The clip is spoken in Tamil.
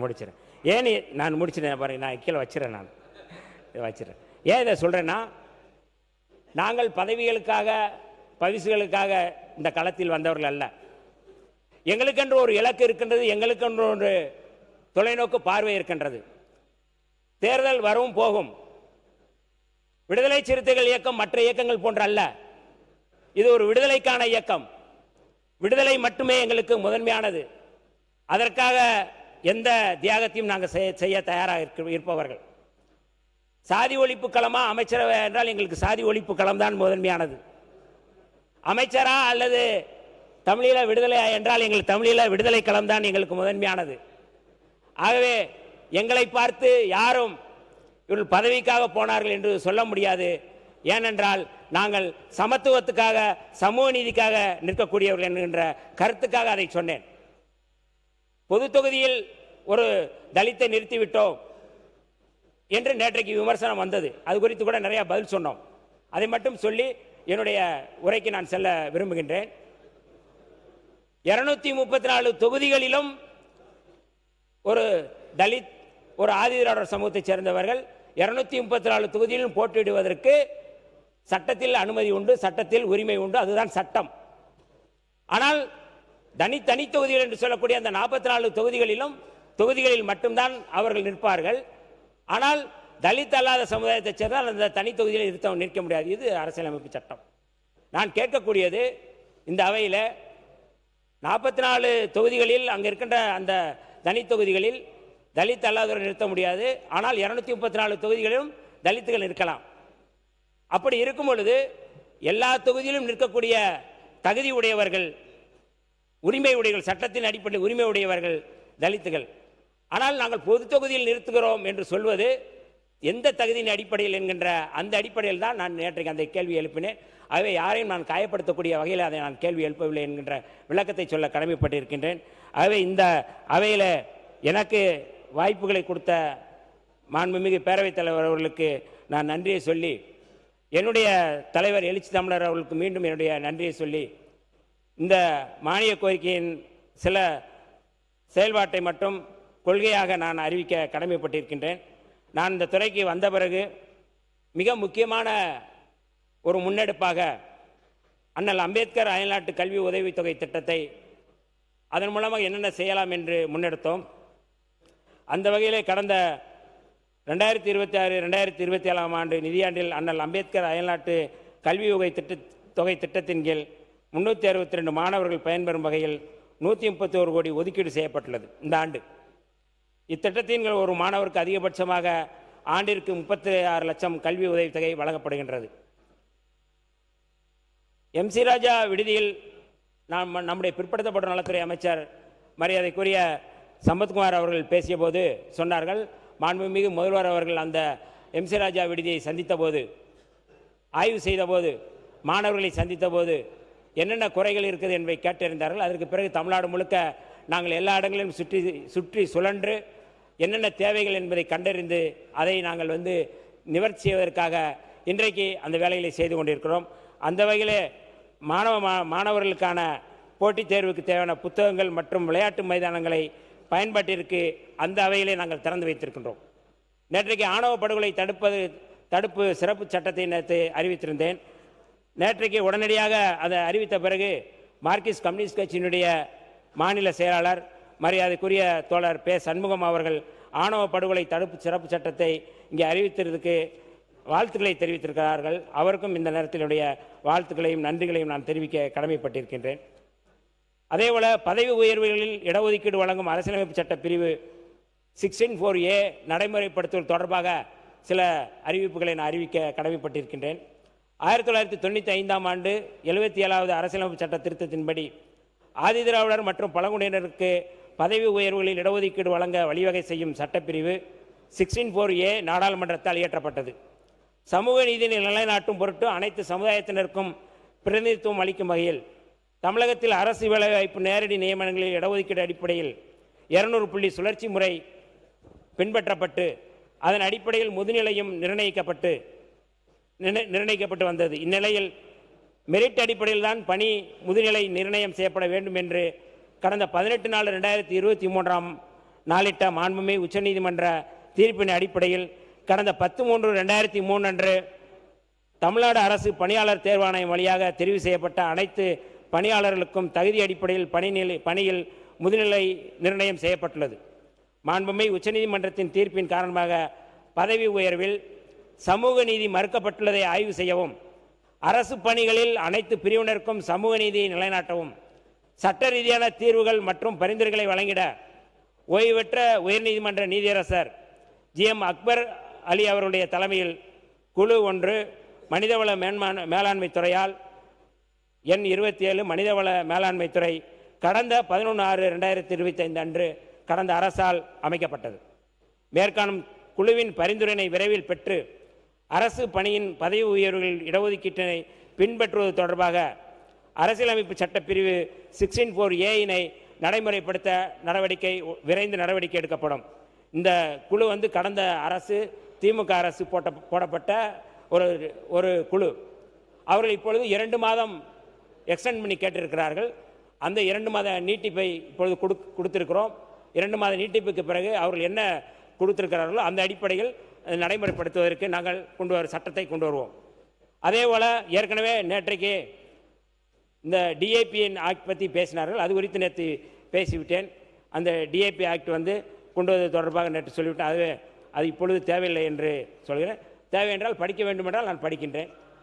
முடிச்சிடறேன். ஏன் நான் முடிச்சிட்டேன் பாருங்க, நான் கீழே வச்சிடறேன், நான் வச்சிடறேன். ஏன் இதை சொல்கிறேன்னா, நாங்கள் பதவிகளுக்காக பரிசுகளுக்காக இந்த களத்தில் வந்தவர்கள் அல்ல. எங்களுக்கென்று ஒரு இலக்கு இருக்கின்றது, எங்களுக்கென்று ஒரு தொலைநோக்கு பார்வை இருக்கின்றது. தேர்தல் வரவும் போகும். விடுதலை சிறுத்தைகள் இயக்கம் மற்ற இயக்கங்கள் போன்ற அல்ல. இது ஒரு விடுதலைக்கான இயக்கம். விடுதலை மட்டுமே எங்களுக்கு முதன்மையானது. அதற்காக எந்த தியாகத்தையும் நாங்கள் செய்ய தயாராக இருப்பவர்கள். சாதி ஒழிப்பு களமா அமைச்சரவை என்றால் எங்களுக்கு சாதி ஒழிப்பு களம் தான் முதன்மையானது. அமைச்சரா அல்லது தமிழீழ விடுதலை என்றால் எங்களுக்கு தமிழீழ விடுதலை களம் தான் எங்களுக்கு முதன்மையானது. ஆகவே எங்களை பார்த்து யாரும் இவர்கள் பதவிக்காக போனார்கள் என்று சொல்ல முடியாது. ஏனென்றால் நாங்கள் சமத்துவத்துக்காக சமூக நீதிக்காக நிற்கக்கூடியவர்கள் என்கின்ற கருத்துக்காக அதை சொன்னேன். பொது தொகுதியில் ஒரு தலித்தை நிறுத்திவிட்டோம் என்று நேற்றைக்கு விமர்சனம் வந்தது. அது குறித்து கூட நிறைய பதில் சொன்னோம். அதை மட்டும் சொல்லி என்னுடைய உரைக்கு நான் செல்ல விரும்புகின்றேன். 234 தொகுதிகளிலும் ஒரு தலித், ஒரு ஆதிதிராவிடர் சமூகத்தைச் சேர்ந்தவர்கள் 234 தொகுதியிலும் போட்டியிடுவதற்கு சட்டத்தில் அனுமதி உண்டு, சட்டத்தில் உரிமை உண்டு. அதுதான் சட்டம். ஆனால் தனி தொகுதிகள் என்று சொல்லக்கூடிய அந்த 44 தொகுதிகளில் மட்டும்தான் அவர்கள் நிற்பார்கள். ஆனால் தலித் அல்லாத சமுதாயத்தைச் சேர்ந்தால் அந்த தனி தொகுதியில் நிற்க முடியாது. இது அரசியலமைப்பு சட்டம். நான் கேட்கக்கூடியது, இந்த அவையில் 44 தொகுதிகளில் அங்கே இருக்கின்ற அந்த தனி தொகுதிகளில் தலித் அல்லாதவரை நிறுத்த முடியாது. ஆனால் 234 தொகுதிகளிலும் தலித்துகள் இருக்கலாம். அப்படி இருக்கும் பொழுது எல்லா தொகுதியிலும் நிற்கக்கூடிய தகுதி உடையவர்கள், உரிமை உடையவர்கள், சட்டத்தின் அடிப்படையில் உரிமை உடையவர்கள் தலித்துகள். ஆனால் நாங்கள் பொது தொகுதியில் நிறுத்துகிறோம் என்று சொல்வது எந்த தகுதியின் அடிப்படையில் என்கின்ற அந்த அடிப்படையில் தான் நான் நேற்றைக்கு அந்த கேள்வி எழுப்பினேன். ஆகவே யாரையும் நான் காயப்படுத்தக்கூடிய வகையில் அதை நான் கேள்வி எழுப்பவில்லை என்கின்ற விளக்கத்தை சொல்ல கடமைப்பட்டிருக்கின்றேன். ஆகவே இந்த அவையில் எனக்கு வாய்ப்புகளை கொடுத்த மாண்புமிகு பேரவைத் தலைவர் அவர்களுக்கு நான் நன்றியை சொல்லி, என்னுடைய தலைவர் எழுச்சி தமிழர் அவர்களுக்கு மீண்டும் என்னுடைய நன்றியை சொல்லி, இந்த மானிய கோரிக்கையின் சில செயல்பாட்டை மட்டும் கொள்கையாக நான் அறிவிக்க கடமைப்பட்டிருக்கின்றேன். நான் இந்த துறைக்கு வந்த பிறகு மிக முக்கியமான ஒரு முன்னெடுப்பாக அண்ணல் அம்பேத்கர் அயல்நாட்டு கல்வி உதவித்தொகை திட்டத்தை அதன் மூலமாக என்னென்ன செய்யலாம் என்று முன்னெடுத்தோம். அந்த வகையிலே கடந்த 2026-2027 ஆண்டு நிதியாண்டில் அண்ணல் அம்பேத்கர் அயல்நாட்டு கல்வி தொகை திட்டத்தின் கீழ் 362 மாணவர்கள் பயன்பெறும் வகையில் 131 கோடி ஒதுக்கீடு செய்யப்பட்டுள்ளது. இந்த ஆண்டு இத்திட்டத்தின் ஒரு மாணவருக்கு அதிகபட்சமாக ஆண்டிற்கு 36 லட்சம் கல்வி உதவித்தொகை வழங்கப்படுகின்றது. MC ராஜா விடுதியில் நம்முடைய பிற்படுத்தப்பட்ட நலத்துறை அமைச்சர் மரியாதைக்குரிய சம்பத்குமார் அவர்கள் பேசிய போது சொன்னார்கள், மாண்புமிகு முதல்வர் அவர்கள் அந்த MC ராஜா விடுதியை சந்தித்த போது, ஆய்வு செய்த போது, மாணவர்களை சந்தித்த போது என்னென்ன குறைகள் இருக்குது என்பதை கேட்டறிந்தார்கள். அதற்கு பிறகு தமிழ்நாடு முழுக்க நாங்கள் எல்லா இடங்களிலும் சுற்றி சுழன்று என்னென்ன தேவைகள் என்பதை கண்டறிந்து அதை நாங்கள் நிவர்த்தி செய்வதற்காக இன்றைக்கு அந்த வேலைகளை செய்து கொண்டிருக்கிறோம். அந்த வகையிலே மாணவர்களுக்கான போட்டித் தேர்வுக்கு தேவையான புத்தகங்கள் மற்றும் விளையாட்டு மைதானங்களை பயன்பாட்டிற்கு அந்த அவையிலே நாங்கள் திறந்து வைத்திருக்கின்றோம். நேற்றைக்கு ஆணவ படுகொலை தடுப்பு சிறப்பு சட்டத்தை நேற்று அறிவித்திருந்தேன். நேற்றைக்கு உடனடியாக அதை அறிவித்த பிறகு மார்க்சிஸ்ட் கம்யூனிஸ்ட் கட்சியினுடைய மாநில செயலாளர் மரியாதைக்குரிய தோழர் பே. சண்முகம் அவர்கள் ஆணவ படுகொலை தடுப்பு சிறப்பு சட்டத்தை இங்கே அறிவித்ததற்கு வாழ்த்துக்களை தெரிவித்திருக்கிறார்கள். அவருக்கும் இந்த நேரத்தினுடைய வாழ்த்துக்களையும் நன்றிகளையும் நான் தெரிவிக்க கடமைப்பட்டிருக்கின்றேன். அதேபோல பதவி உயர்வுகளில் இடஒதுக்கீடு வழங்கும் அரசியலமைப்பு சட்ட பிரிவு 16(4)A நடைமுறைப்படுத்துவது தொடர்பாக சில அறிவிப்புகளை நான் அறிவிக்க கடமைப்பட்டிருக்கின்றேன். 1995 ஆண்டு 77வது அரசியலமைப்பு சட்ட திருத்தத்தின்படி ஆதிதிராவிடர் மற்றும் பழங்குடியினருக்கு பதவி உயர்வுகளில் இடஒதுக்கீடு வழங்க வழிவகை செய்யும் சட்டப்பிரிவு 16(4)A நாடாளுமன்றத்தால் இயற்றப்பட்டது. சமூக நீதி நிலைநாட்டும் பொருட்டு அனைத்து சமுதாயத்தினருக்கும் பிரதிநிதித்துவம் அளிக்கும் வகையில் தமிழகத்தில் அரசு வேலைவாய்ப்பு நேரடி நியமனங்களில் இடஒதுக்கீடு அடிப்படையில் 200 புள்ளி சுழற்சி முறை பின்பற்றப்பட்டு அதன் அடிப்படையில் முதுநிலையும் நிர்ணயிக்கப்பட்டு வந்தது. இந்நிலையில் மெரிட் அடிப்படையில் தான் பணி முதுநிலை நிர்ணயம் செய்யப்பட வேண்டும் என்று கடந்த 18/4/2023 நாளிட்ட மாண்புமிகு உச்சநீதிமன்ற தீர்ப்பின் அடிப்படையில் கடந்த 10/3/2003 அன்று தமிழ்நாடு அரசு பணியாளர் தேர்வாணையம் வழியாக தெரிவு செய்யப்பட்ட அனைத்து பணியாளர்களுக்கும் தகுதி அடிப்படையில் பணியில் முதுநிலை நிர்ணயம் செய்யப்பட்டுள்ளது. மாண்புமிகு உச்சநீதிமன்றத்தின் தீர்ப்பின் காரணமாக பதவி உயர்வில் சமூக நீதி மறுக்கப்பட்டுள்ளதை ஆய்வு செய்யவும், அரசு பணிகளில் அனைத்து பிரிவினருக்கும் சமூக நீதியை நிலைநாட்டவும், சட்ட ரீதியான தீர்வுகள் மற்றும் பரிந்துரைகளை வழங்கிட ஓய்வு பெற்ற உயர்நீதிமன்ற நீதியரசர் GM அக்பர் அலி அவருடைய தலைமையில் குழு ஒன்று மனிதவள மேலாண்மை துறையால் எண் 27 மனிதவள மேலாண்மை துறை கடந்த 11/6/2025 அன்று கடந்த அரசால் அமைக்கப்பட்டது. மேற்காணும் குழுவின் பரிந்துரையினை விரைவில் பெற்று அரசு பணியின் பதவி உயர்வுகளில் இடஒதுக்கீட்டினை பின்பற்றுவது தொடர்பாக அரசியலமைப்பு சட்டப்பிரிவு 16(4)A நடைமுறைப்படுத்த விரைந்து நடவடிக்கை எடுக்கப்படும். இந்த குழு கடந்த அரசு திமுக அரசு போடப்பட்ட ஒரு குழு. அவர்கள் இப்பொழுது 2 மாதம் எக்ஸ்டெண்ட் பண்ணி கேட்டிருக்கிறார்கள். அந்த 2 மாத நீட்டிப்பை இப்பொழுது கொடுத்திருக்கிறோம். 2 மாத நீட்டிப்புக்கு பிறகு அவர்கள் என்ன கொடுத்திருக்கிறார்களோ அந்த அடிப்படையில் நடைமுறைப்படுத்துவதற்கு நாங்கள் சட்டத்தை கொண்டு வருவோம். அதே போல் ஏற்கனவே நேற்றைக்கு இந்த டிஏபிஎன் ஆக்ட் பற்றி பேசினார்கள். அது குறித்து நேற்று பேசிவிட்டேன். அந்த டிஏபி ஆக்ட் கொண்டு வருவது தொடர்பாக நேற்று சொல்லிவிட்டேன். அது இப்பொழுது தேவையில்லை என்று சொல்கிறேன். தேவை என்றால் படிக்க வேண்டும் என்றால் நான் படிக்கின்றேன்.